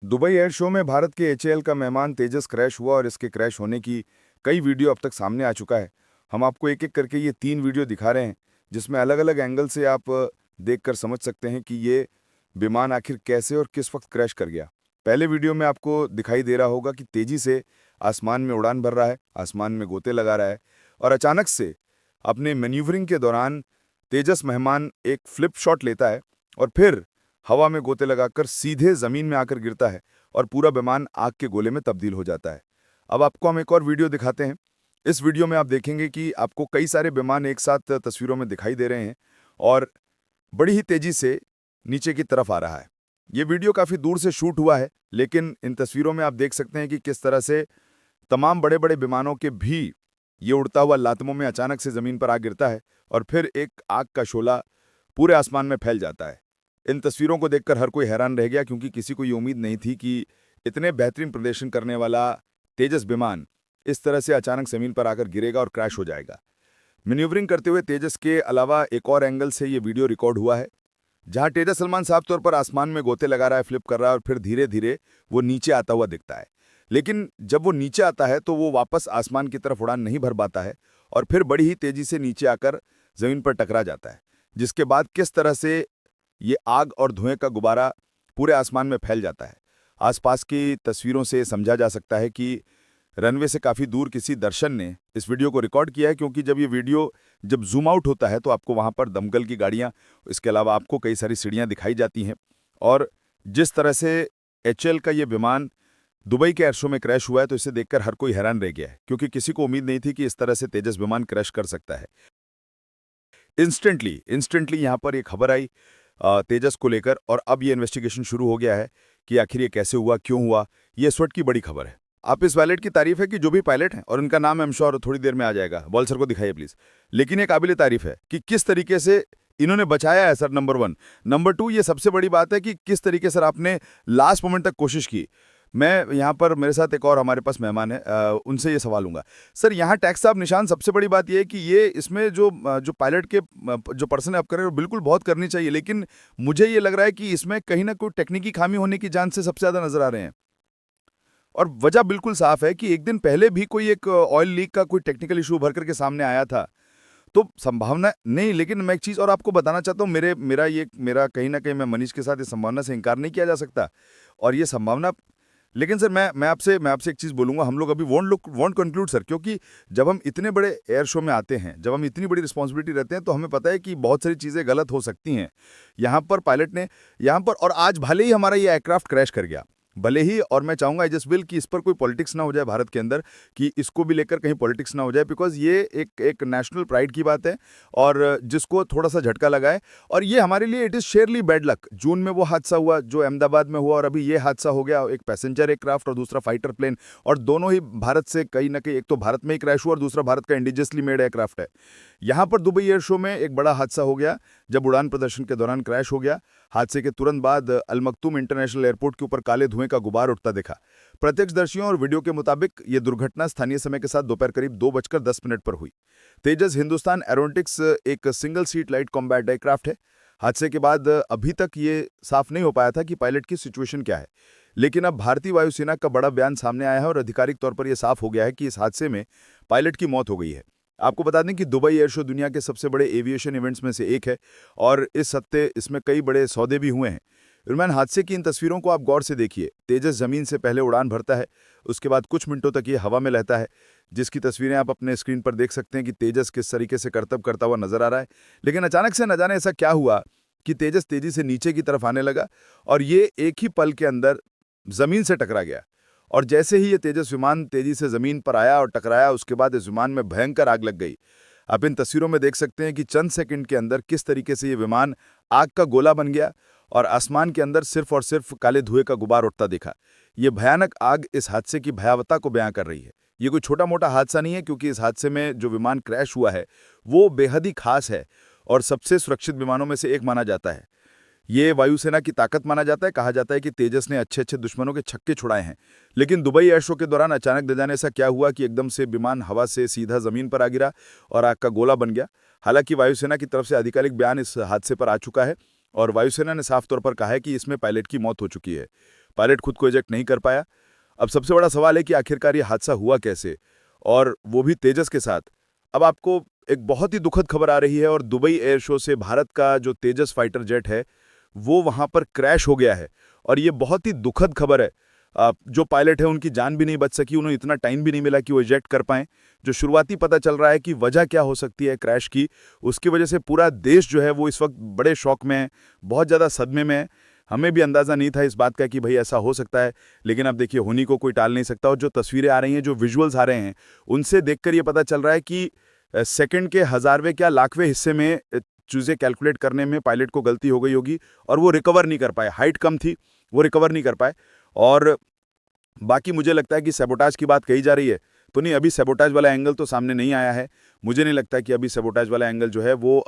Dubai air show में भारत के HAL का मेहमान तेजस क्रैश हुआ और इसके क्रैश होने की कई वीडियो अब तक सामने आ चुका है। हम आपको एक-एक करके ये 3 वीडियो दिखा रहे हैं, जिसमें अलग-अलग एंगल से आप देखकर समझ सकते हैं कि ये विमान आखिर कैसे और किस वक्त क्रैश कर गया। पहले वीडियो में आपको दिखाई दे रहा होगा कि तेजी से आसमान में उड़ान भर रहा है, आसमान में गोते लगा रहा है और अचानक से अपने मैन्यूवरिंग के दौरान तेजस मेहमान एक फ्लिप शॉट लेता है और फिर हवा में गोते लगाकर सीधे जमीन में आकर गिरता है और पूरा विमान आग के गोले में तब्दील हो जाता है। अब आपको हम एक और वीडियो दिखाते हैं। इस वीडियो में आप देखेंगे कि आपको कई सारे विमान एक साथ तस्वीरों में दिखाई दे रहे हैं और बड़ी ही तेजी से नीचे की तरफ आ रहा है। ये वीडियो काफी दूर से शूट हुआ है, लेकिन इन तस्वीरों में आप देख सकते हैं कि किस तरह से तमाम बड़े-बड़े विमानों के भी ये उड़ता हुआ लातमों में अचानक से जमीन पर आ गिरता है और फिर एक आग का शोला पूरे आसमान में फैल जाता है। इन तस्वीरों को देखकर हर कोई हैरान रह गया, क्योंकि किसी को ये उम्मीद नहीं थी कि इतने बेहतरीन प्रदर्शन करने वाला तेजस विमान इस तरह से अचानक जमीन पर आकर गिरेगा और क्रैश हो जाएगा। मैन्यूवरिंग करते हुए तेजस के अलावा एक और एंगल से ये वीडियो रिकॉर्ड हुआ है, जहां तेजस सलमान साफ तौर पर आसमान में गोते लगा रहा है, फ्लिप कर रहा है और फिर धीरे-धीरे वो नीचे आता हुआ दिखता है। लेकिन जब वो नीचे आता है तो वो वापस आसमान की तरफ उड़ान नहीं भर पाता है और फिर बड़ी ही तेजी से नीचे आकर जमीन पर टकरा जाता है, जिसके बाद किस तरह से ये आग और धुएं का गुब्बारा पूरे आसमान में फैल जाता है। आसपास की तस्वीरों से समझा जा सकता है कि रनवे से काफ़ी दूर किसी दर्शन ने इस वीडियो को रिकॉर्ड किया है, क्योंकि जब ये वीडियो जब जूम आउट होता है तो आपको वहाँ पर दमकल की गाड़ियाँ, इसके अलावा आपको कई सारी सीढ़ियाँ दिखाई जाती हैं। और जिस तरह से एचएएल का ये विमान दुबई के एयर शो में क्रैश हुआ है, तो इसे देखकर हर कोई हैरान रह गया है, क्योंकि किसी को उम्मीद नहीं थी कि इस तरह से तेजस विमान क्रैश कर सकता है। इंस्टेंटली इंस्टेंटली यहाँ पर ये खबर आई तेजस को लेकर, और अब ये इन्वेस्टिगेशन शुरू हो गया है कि आखिर ये कैसे हुआ, क्यों हुआ। ये इस वक्त की बड़ी खबर है। आप इस पायलट की तारीफ है कि जो भी पायलट हैं, और उनका नाम आई एम श्योर थोड़ी देर में आ जाएगा, बॉल सर को दिखाइए प्लीज। लेकिन ये काबिल तारीफ है कि किस तरीके से इन्होंने बचाया है सर, नंबर 1। नंबर 2, ये सबसे बड़ी बात है कि किस तरीके से आपने लास्ट मोमेंट तक कोशिश की। मैं यहाँ पर, मेरे साथ एक और हमारे पास मेहमान है, उनसे ये सवाल लूंगा। सर, यहाँ टैक्स साहब निशान, सबसे बड़ी बात ये है कि ये इसमें जो पायलट के जो पर्सन है आप कर रहे हो, बिल्कुल बहुत करनी चाहिए, लेकिन मुझे ये लग रहा है कि इसमें कहीं ना कोई टेक्निकी खामी होने की जांच से सबसे ज्यादा नजर आ रहे हैं। और वजह बिल्कुल साफ है कि एक दिन पहले भी कोई एक ऑयल लीक का कोई टेक्निकल इशू उभर करके सामने आया था। तो संभावना नहीं, लेकिन मैं एक चीज और आपको बताना चाहता हूँ, मेरा कहीं ना कहीं, मैं मनीष के साथ इस संभावना से इनकार नहीं किया जा सकता, और ये संभावना। लेकिन सर, मैं आपसे एक चीज़ बोलूँगा, हम लोग अभी वोंट कंक्लूड सर, क्योंकि जब हम इतने बड़े एयर शो में आते हैं, जब हम इतनी बड़ी रिस्पॉन्सिबिलिटी रहते हैं, तो हमें पता है कि बहुत सारी चीज़ें गलत हो सकती हैं। यहाँ पर पायलट ने, यहाँ पर, और आज भले ही हमारा ये एयरक्राफ्ट क्रैश कर गया, भले ही, और मैं चाहूँगा आई जस्ट विल कि इस पर कोई पॉलिटिक्स ना हो जाए भारत के अंदर, कि इसको भी लेकर कहीं पॉलिटिक्स ना हो जाए, बिकॉज ये एक नेशनल प्राइड की बात है और जिसको थोड़ा सा झटका लगा है, और ये हमारे लिए इट इज़ शेयरली बैड लक। जून में वो हादसा हुआ जो अहमदाबाद में हुआ, और अभी ये हादसा हो गया, एक पैसेंजर एयरक्राफ्ट और दूसरा फाइटर प्लेन, और दोनों ही भारत से कहीं ना कहीं, एक तो भारत में ही क्रैश हुआ और दूसरा भारत का इंडिजियसली मेड एयरक्राफ्ट है। यहाँ पर दुबई एयर शो में एक बड़ा हादसा हो गया जब उड़ान प्रदर्शन के दौरान क्रैश हो गया। हादसे के तुरंत बाद अल मखतूम इंटरनेशनल एयरपोर्ट के ऊपर काले धुएं का गुबार उठता दिखा। प्रत्यक्षदर्शियों और वीडियो के मुताबिक ये दुर्घटना स्थानीय समय के साथ दोपहर करीब 2:10 पर हुई। तेजस हिंदुस्तान एरोनॉटिक्स एक single seat light combat aircraft है। हादसे के बाद अभी तक ये साफ नहीं हो पाया था कि पायलट की सिचुएशन क्या है, लेकिन अब भारतीय वायुसेना का बड़ा बयान सामने आया है और आधिकारिक तौर पर यह साफ हो गया है कि इस हादसे में पायलट की मौत हो गई है। आपको बता दें कि दुबई एयर शो दुनिया के सबसे बड़े एविएशन इवेंट्स में से एक है और इस हफ्ते इसमें कई बड़े सौदे भी हुए हैं। इरमान, हादसे की इन तस्वीरों को आप गौर से देखिए। तेजस जमीन से पहले उड़ान भरता है, उसके बाद कुछ मिनटों तक ये हवा में रहता है, जिसकी तस्वीरें आप अपने स्क्रीन पर देख सकते हैं कि तेजस किस तरीके से करतब करता हुआ नजर आ रहा है। लेकिन अचानक से न जाने ऐसा क्या हुआ कि तेजस तेजी से नीचे की तरफ आने लगा और ये एक ही पल के अंदर जमीन से टकरा गया। और जैसे ही ये तेजस विमान तेजी से जमीन पर आया और टकराया, उसके बाद इस विमान में भयंकर आग लग गई। आप इन तस्वीरों में देख सकते हैं कि चंद सेकंड के अंदर किस तरीके से ये विमान आग का गोला बन गया और आसमान के अंदर सिर्फ और सिर्फ काले धुएं का गुबार उठता दिखा। ये भयानक आग इस हादसे की भयावहता को बयां कर रही है। ये कोई छोटा मोटा हादसा नहीं है, क्योंकि इस हादसे में जो विमान क्रैश हुआ है वो बेहद ही खास है और सबसे सुरक्षित विमानों में से एक माना जाता है। ये वायुसेना की ताकत माना जाता है। कहा जाता है कि तेजस ने अच्छे अच्छे दुश्मनों के छक्के छुड़ाए हैं। लेकिन दुबई एयर शो के दौरान अचानक न जाने ऐसा क्या हुआ कि एकदम से विमान हवा से सीधा जमीन पर आ गिरा और आग का गोला बन गया। हालांकि वायुसेना की तरफ से आधिकारिक बयान इस हादसे पर आ चुका है और वायुसेना ने साफ तौर पर कहा है कि इसमें पायलट की मौत हो चुकी है। पायलट खुद को इजेक्ट नहीं कर पाया। अब सबसे बड़ा सवाल है कि आखिरकार ये हादसा हुआ कैसे, और वो भी तेजस के साथ। अब आपको एक बहुत ही दुखद खबर आ रही है, और दुबई एयर शो से भारत का जो तेजस फाइटर जेट है वो वहां पर क्रैश हो गया है, और ये बहुत ही दुखद खबर है। जो पायलट है उनकी जान भी नहीं बच सकी, उन्हें इतना टाइम भी नहीं मिला कि वो इजेक्ट कर पाएं। जो शुरुआती पता चल रहा है कि वजह क्या हो सकती है क्रैश की, उसकी वजह से पूरा देश जो है वो इस वक्त बड़े शॉक में है, बहुत ज़्यादा सदमे में है। हमें भी अंदाज़ा नहीं था इस बात का कि भाई ऐसा हो सकता है, लेकिन अब देखिए होनी को कोई टाल नहीं सकता। और जो तस्वीरें आ रही हैं, जो विजुअल्स आ रहे हैं, उनसे देखकर ये पता चल रहा है कि सेकंड के हज़ारवें क्या लाखवें हिस्से में चीज़ें कैलकुलेट करने में पायलट को गलती हो गई होगी, और वो रिकवर नहीं कर पाए। हाइट कम थी, वो रिकवर नहीं कर पाए। और बाकी मुझे लगता है कि सैबोटाज की बात कही जा रही है, तो नहीं, अभी सैबोटाज वाला एंगल तो सामने नहीं आया है। मुझे नहीं लगता कि अभी सैबोटाज वाला एंगल जो है वो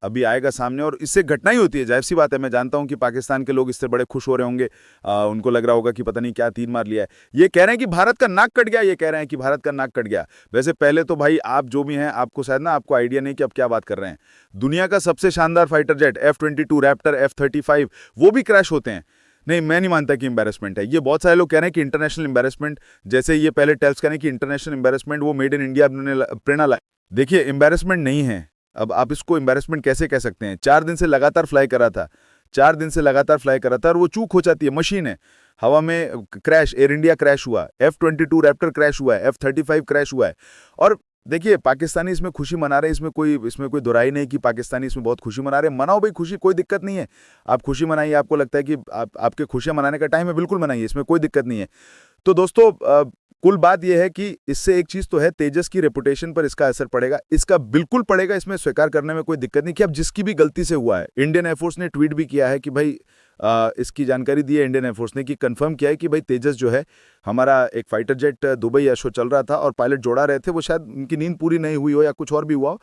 अभी आएगा सामने, और इससे घटना ही होती है, जाहिर सी बात है। मैं जानता हूं कि पाकिस्तान के लोग इससे बड़े खुश हो रहे होंगे, उनको लग रहा होगा कि पता नहीं क्या तीर मार लिया है। ये कह रहे हैं कि भारत का नाक कट गया, ये कह रहे हैं कि भारत का नाक कट गया। वैसे पहले तो भाई आप जो भी हैं, आपको शायद ना आपको आइडिया नहीं कि आप क्या बात कर रहे हैं। दुनिया का सबसे शानदार fighter jet F-22 Raptor F-35 वो भी क्रैश होते हैं। नहीं, मैं नहीं मानता कि एम्बैरेसमेंट है ये। बहुत सारे लोग कह रहे हैं कि इंटरनेशनल एम्बैरेसमेंट, जैसे ये पहले टेल्स कह रहे हैं कि इंटरनेशनल एम्बैरेसमेंट, वो मेड इन इंडिया प्रेरणा लाए। देखिए एम्बैरेसमेंट नहीं है। अब आप इसको एम्बैरेसमेंट कैसे कह सकते हैं? 4 दिन से लगातार फ्लाई करा था, 4 दिन से लगातार फ्लाई करा था, और वो चूक हो जाती है, मशीन है। हवा में क्रैश, एयर इंडिया क्रैश हुआ, F-22 रैप्टर क्रैश हुआ है, F-35 क्रैश हुआ है। और देखिए पाकिस्तानी इसमें खुशी मना रहे हैं, इसमें कोई दोहराई नहीं कि पाकिस्तानी इसमें बहुत खुशी मना रहे हैं। मनाओ भाई खुशी, कोई दिक्कत नहीं है। आप खुशी मनाइए, आपको लगता है कि आपके खुशियां मनाने का टाइम है, बिल्कुल मनाइए, इसमें कोई दिक्कत नहीं है। तो दोस्तों कुल बात यह है कि इससे एक चीज तो है, तेजस की रेपुटेशन पर इसका असर पड़ेगा, इसका बिल्कुल पड़ेगा, इसमें स्वीकार करने में कोई दिक्कत नहीं कि अब जिसकी भी गलती से हुआ है। इंडियन एयरफोर्स ने ट्वीट भी किया है कि भाई इसकी जानकारी दी है इंडियन एयरफोर्स ने, कि कंफर्म किया है कि भाई तेजस जो है हमारा एक fighter jet, Dubai air show चल रहा था और पायलट जोड़ा रहे थे, वो शायद उनकी नींद पूरी नहीं हुई हो या कुछ और भी हुआ हो।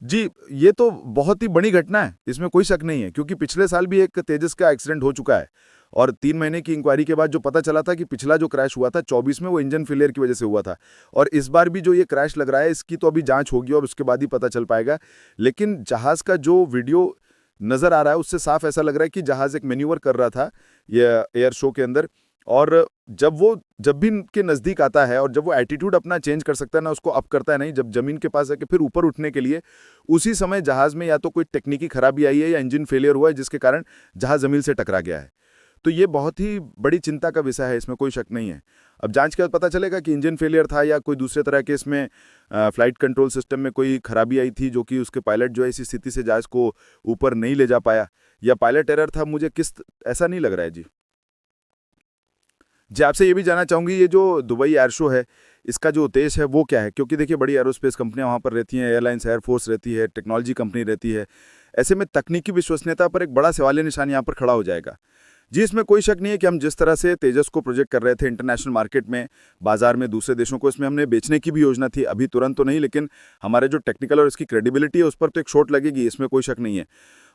जी, ये तो बहुत ही बड़ी घटना है, इसमें कोई शक नहीं है, क्योंकि पिछले साल भी एक तेजस का एक्सीडेंट हो चुका है, और 3 महीने की इंक्वायरी के बाद जो पता चला था कि पिछला जो क्रैश हुआ था 24 में, वो इंजन फेलियर की वजह से हुआ था। और इस बार भी जो ये क्रैश लग रहा है, इसकी तो अभी जांच होगी और उसके बाद ही पता चल पाएगा। लेकिन जहाज का जो वीडियो नजर आ रहा है उससे साफ ऐसा लग रहा है कि जहाज एक मैन्यूवर कर रहा था ये एयर शो के अंदर, और जब भी इनके नज़दीक आता है और जब वो एटीट्यूड अपना चेंज कर सकता है ना, उसको अप करता है, नहीं, जब ज़मीन के पास आके फिर ऊपर उठने के लिए, उसी समय जहाज़ में या तो कोई टेक्निकी खराबी आई है या इंजन फेलियर हुआ है, जिसके कारण जहाज़ ज़मीन से टकरा गया है। तो ये बहुत ही बड़ी चिंता का विषय है, इसमें कोई शक नहीं है। अब जांच के बाद पता चलेगा कि इंजन फेलियर था या कोई दूसरे तरह के इसमें फ्लाइट कंट्रोल सिस्टम में कोई खराबी आई थी, जो कि उसके पायलट जो है इसी स्थिति से जहाज़ को ऊपर नहीं ले जा पाया, या पायलट एरर था। मुझे ऐसा नहीं लग रहा है जी आपसे ये भी जानना चाहूंगी, ये जो दुबई एयर शो है, इसका जो उद्देश्य है वो क्या है? क्योंकि देखिए बड़ी एरोस्पेस कंपनियां वहाँ पर रहती हैं, एयरलाइंस, एयरफोर्स रहती है, टेक्नोलॉजी कंपनी रहती है। ऐसे में तकनीकी विश्वसनीयता पर एक बड़ा सवालिया निशान यहाँ पर खड़ा हो जाएगा। जी, इसमें कोई शक नहीं है कि हम जिस तरह से तेजस को प्रोजेक्ट कर रहे थे इंटरनेशनल मार्केट में, बाजार में दूसरे देशों को, इसमें हमने बेचने की भी योजना थी, अभी तुरंत तो नहीं, लेकिन हमारे जो टेक्निकल और इसकी क्रेडिबिलिटी है उस पर तो एक शॉट लगेगी, इसमें कोई शक नहीं है।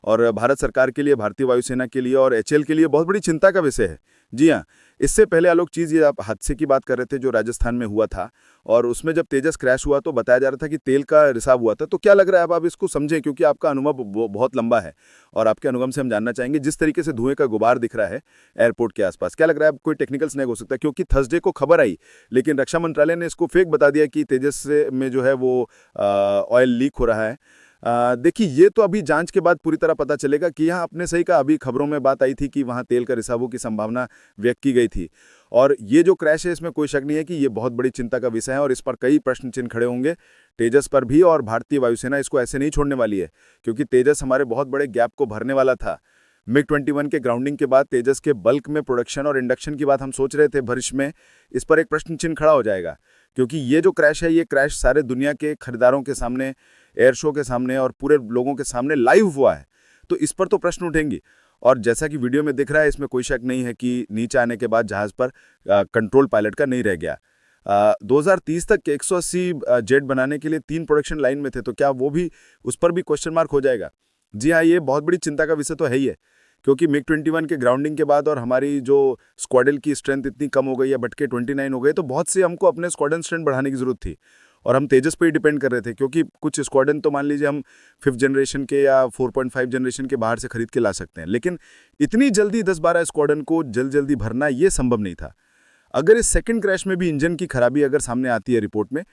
और भारत सरकार के लिए, भारतीय वायुसेना के लिए और HAL के लिए बहुत बड़ी चिंता का विषय है। जी हाँ, इससे पहले आलोक चीज़, ये आप हादसे की बात कर रहे थे जो राजस्थान में हुआ था, और उसमें जब तेजस क्रैश हुआ तो बताया जा रहा था कि तेल का रिसाव हुआ था। तो क्या लग रहा है, अब आप इसको समझें, क्योंकि आपका अनुभव बहुत लंबा है, और आपके अनुगम से हम जानना चाहेंगे, जिस तरीके से धुएं का गुबार दिख रहा है एयरपोर्ट के आसपास, क्या लग रहा है कोई टेक्निकल स्नैग हो सकता है? क्योंकि थर्सडे को खबर आई, लेकिन रक्षा मंत्रालय ने इसको फेक बता दिया कि तेजस में जो है वो ऑयल लीक हो रहा है। देखिए ये तो अभी जांच के बाद पूरी तरह पता चलेगा कि यहाँ आपने सही कहा, अभी खबरों में बात आई थी कि वहाँ तेल का रिसावों की संभावना व्यक्त की गई थी, और ये जो क्रैश है इसमें कोई शक नहीं है कि ये बहुत बड़ी चिंता का विषय है, और इस पर कई प्रश्न चिन्ह खड़े होंगे तेजस पर भी, और भारतीय वायुसेना इसको ऐसे नहीं छोड़ने वाली है, क्योंकि तेजस हमारे बहुत बड़े गैप को भरने वाला था। MiG-21 के ग्राउंडिंग के बाद तेजस के बल्क में प्रोडक्शन और इंडक्शन की बात हम सोच रहे थे भविष्य में, इस पर एक प्रश्न चिन्ह खड़ा हो जाएगा, क्योंकि ये जो क्रैश है, ये क्रैश सारे दुनिया के खरीदारों के सामने, एयर शो के सामने और पूरे लोगों के सामने लाइव हुआ है, तो इस पर तो प्रश्न उठेंगे। और जैसा कि वीडियो में दिख रहा है, इसमें कोई शक नहीं है कि नीचे आने के बाद जहाज पर कंट्रोल पायलट का नहीं रह गया। 2030 तक के 180 जेट बनाने के लिए 3 प्रोडक्शन लाइन में थे, तो क्या वो भी, उस पर भी क्वेश्चन मार्क हो जाएगा? जी हाँ, ये बहुत बड़ी चिंता का विषय तो है ही है, क्योंकि MiG-21 के ग्राउंडिंग के बाद और हमारी जो स्क्वाड्रन की स्ट्रेंथ इतनी कम हो गई है, बटके 29 हो गए, तो बहुत से हमको अपने स्क्वाड्रन स्ट्रेंथ बढ़ाने की जरूरत थी, और हम तेजस पे ही डिपेंड कर रहे थे, क्योंकि कुछ स्क्वाड्रन तो मान लीजिए हम 5th जनरेशन के या 4.5 जनरेशन के बाहर से खरीद के ला सकते हैं, लेकिन इतनी जल्दी 10-12 स्क्वाड्रन को जल्दी भरना ये संभव नहीं था। अगर इस सेकंड क्रैश में भी इंजन की खराबी अगर सामने आती है रिपोर्ट में,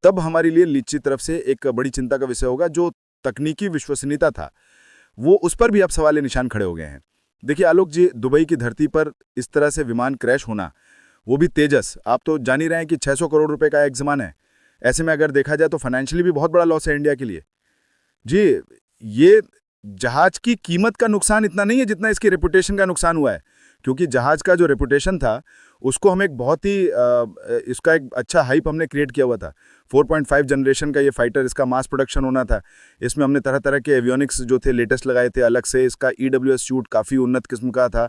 तब हमारे लिए लीची तरफ से एक बड़ी चिंता का विषय होगा। जो तकनीकी विश्वसनीयता था, वो उस पर भी अब सवाल निशान खड़े हो गए हैं। देखिए आलोक जी, दुबई की धरती पर इस तरह से विमान क्रैश होना, वो भी तेजस, आप तो जान ही रहे हैं कि 600 करोड़ रुपए का एक ज़मान है। ऐसे में अगर देखा जाए तो फाइनेंशियली भी बहुत बड़ा लॉस है इंडिया के लिए। जी, ये जहाज की कीमत का नुकसान इतना नहीं है जितना इसकी रेपुटेशन का नुकसान हुआ है, क्योंकि जहाज का जो रेपुटेशन था उसको हम एक बहुत ही इसका एक अच्छा हाइप हमने क्रिएट किया हुआ था। 4.5 जनरेशन का ये फाइटर, इसका मास प्रोडक्शन होना था। इसमें हमने तरह तरह के एवियोनिक्स जो थे लेटेस्ट लगाए थे अलग से। इसका EWS सूट काफ़ी उन्नत किस्म का था।